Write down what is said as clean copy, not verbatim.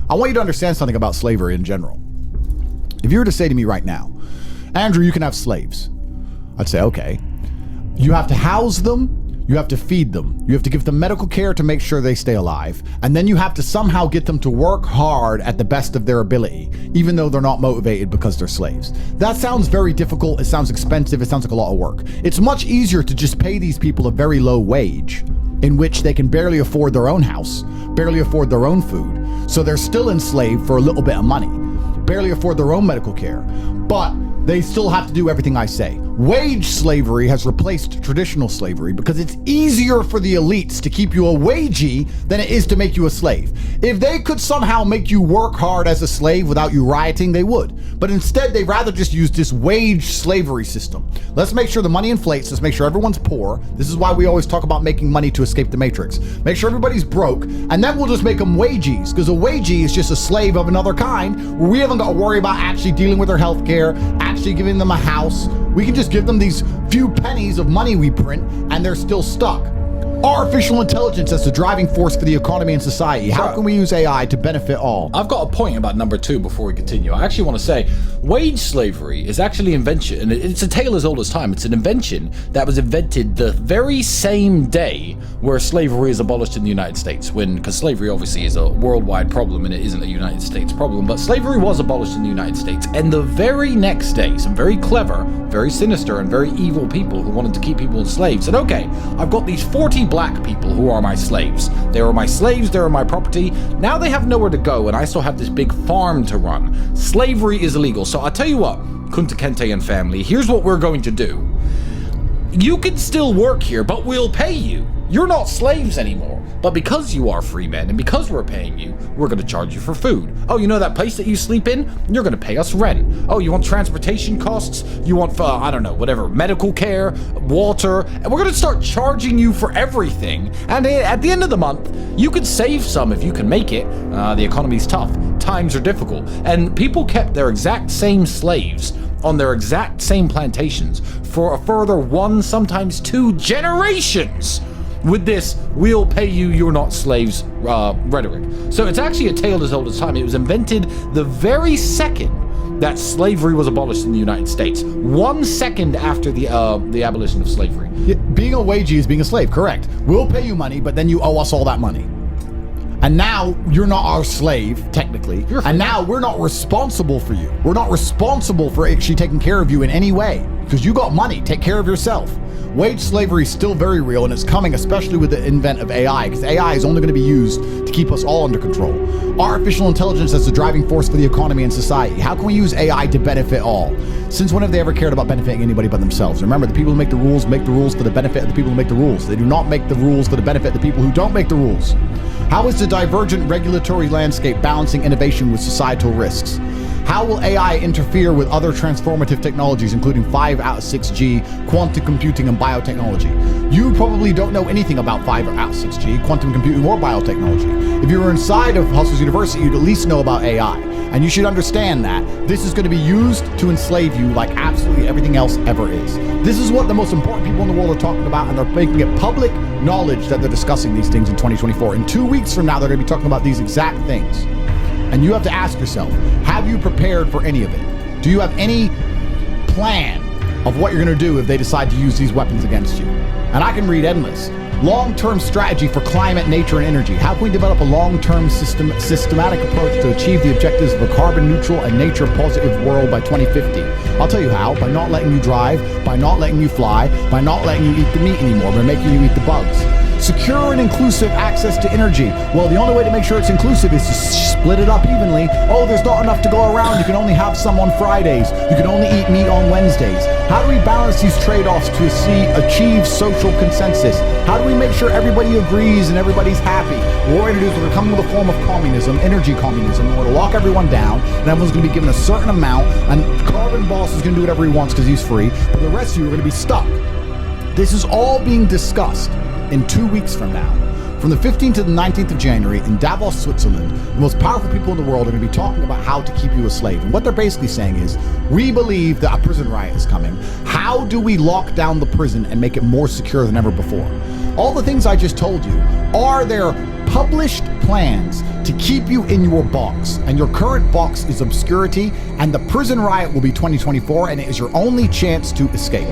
I want you to understand something about slavery in general. If you were to say to me right now, Andrew, you can have slaves, I'd say, okay. You have to house them. You have to feed them. You have to give them medical care to make sure they stay alive. And then you have to somehow get them to work hard at the best of their ability, even though they're not motivated because they're slaves. That sounds very difficult. It sounds expensive. It sounds like a lot of work. It's much easier to just pay these people a very low wage in which they can barely afford their own house, barely afford their own food. So they're still enslaved for a little bit of money, barely afford their own medical care, but they still have to do everything I say. Wage slavery has replaced traditional slavery because it's easier for the elites to keep you a wagee than it is to make you a slave. If they could somehow make you work hard as a slave without you rioting, they would. But instead, they'd rather just use this wage slavery system. Let's make sure the money inflates. Let's make sure everyone's poor. This is why we always talk about making money to escape the matrix. Make sure everybody's broke, and then we'll just make them wagees, because a wagee is just a slave of another kind, where we haven't got to worry about actually dealing with their health care, actually giving them a house. We can just give them these few pennies of money we print, and they're still stuck. Artificial intelligence as the driving force for the economy and society. How can we use AI to benefit all? I've got a point about number 2 before we continue. I actually want to say wage slavery is actually an invention, and it's a tale as old as time. It's an invention that was invented the very same day where slavery is abolished in the United States. Because slavery obviously is a worldwide problem and it isn't a United States problem, but slavery was abolished in the United States. And the very next day, some very clever, very sinister, and very evil people who wanted to keep people enslaved said, okay, I've got these 40 black people who are my slaves. They are my slaves, they are my property. Now they have nowhere to go, and I still have this big farm to run. Slavery is illegal. So I'll tell you what, Kunta Kinte and family, here's what we're going to do. You can still work here, but we'll pay you. You're not slaves anymore. But because you are free men and because we're paying you, we're going to charge you for food. Oh, you know that place that you sleep in? You're going to pay us rent. Oh, you want transportation costs? You want, I don't know, whatever, medical care, water. And we're going to start charging you for everything. And at the end of the month, you could save some if you can make it. The economy's tough. Times are difficult. And people kept their exact same slaves on their exact same plantations for a further 1, sometimes 2 generations. With this, we'll pay you, you're not slaves rhetoric. So it's actually a tale as old as time. It was invented the very second that slavery was abolished in the United States. 1 second after the abolition of slavery. Yeah, being a wagee is being a slave, correct. We'll pay you money, but then you owe us all that money. And now you're not our slave, technically. And now we're not responsible for you. We're not responsible for actually taking care of you in any way. Because you got money, take care of yourself. Wage slavery is still very real, and it's coming, especially with the advent of AI, because AI is only going to be used to keep us all under control. Artificial intelligence as the driving force for the economy and society. How can we use AI to benefit all? Since when have they ever cared about benefiting anybody but themselves? Remember, the people who make the rules for the benefit of the people who make the rules. They do not make the rules for the benefit of the people who don't make the rules. How is the divergent regulatory landscape balancing innovation with societal risks? How will AI interfere with other transformative technologies, including 5 out of 6G, quantum computing, and biotechnology? You probably don't know anything about 5 out of 6G, quantum computing, or biotechnology. If you were inside of Hustle's University, you'd at least know about AI. And you should understand that this is going to be used to enslave you like absolutely everything else ever is. This is what the most important people in the world are talking about, and they're making it public knowledge that they're discussing these things in 2024. In 2 weeks from now, they're going to be talking about these exact things. And you have to ask yourself, have you prepared for any of it? Do you have any plan of what you're going to do if they decide to use these weapons against you? And I can read endless. Long-term strategy for climate, nature, and energy. How can we develop a long-term systematic approach to achieve the objectives of a carbon-neutral and nature-positive world by 2050? I'll tell you how. By not letting you drive, by not letting you fly, by not letting you eat the meat anymore, by making you eat the bugs. Secure and inclusive access to energy. Well, the only way to make sure it's inclusive is to split it up evenly. Oh, there's not enough to go around. You can only have some on Fridays. You can only eat meat on Wednesdays. How do we balance these trade-offs to achieve social consensus? How do we make sure everybody agrees and everybody's happy? What we're going to do is we're going to come with a form of communism, energy communism. We're going to lock everyone down, and everyone's going to be given a certain amount, and Carbon Boss is going to do whatever he wants because he's free, but the rest of you are going to be stuck. This is all being discussed in 2 weeks from now. From the 15th to the 19th of January in Davos, Switzerland, the most powerful people in the world are going to be talking about how to keep you a slave. And what they're basically saying is, we believe that a prison riot is coming. How do we lock down the prison and make it more secure than ever before? All the things I just told you, are there published plans to keep you in your box, and your current box is obscurity, and the prison riot will be 2024, and it is your only chance to escape.